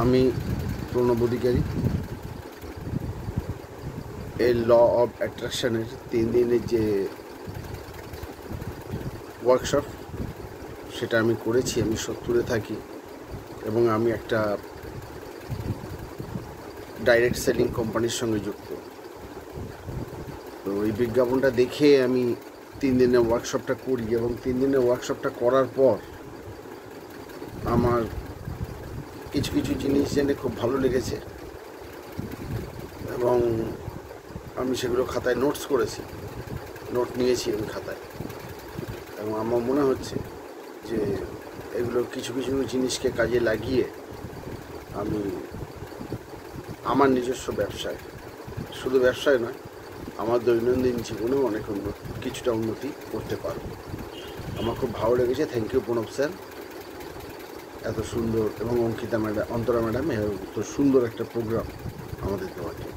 আমি প্রণব অধিকারী এই law of অ্যাট্রাকশনের 3 দিনের যে ওয়ার্কশপ সেটা আমি করেছি। আমি সত্তরে থাকি এবং আমি একটা ডাইরেক্ট সেলিং কোম্পানির সঙ্গে যুক্ত। তো এই বিজ্ঞাপনটা দেখে আমি 3 দিনের ওয়ার্কশপটা করি এবং 3 দিনের ওয়ার্কশপটা করার পর আমার কিছু কিছু জিনিস জেনে খুব ভালো লেগেছে এবং আমি সেগুলো খাতায় নোটস করেছি, নোট নিয়েছি আমি খাতায়। এবং আমার মনে হচ্ছে যে এগুলো কিছু কিছু জিনিসকে কাজে লাগিয়ে আমি আমার নিজস্ব ব্যবসায়, শুধু ব্যবসায় নয়, আমার দৈনন্দিন জীবনেও অনেক কিছুটা উন্নতি করতে পারব। আমার খুব ভালো লেগেছে। থ্যাংক ইউ প্রণব স্যার, এত সুন্দর, এবং অন্তরা ম্যাডাম এত সুন্দর একটা প্রোগ্রাম আমাদের দেওয়ার জন্য।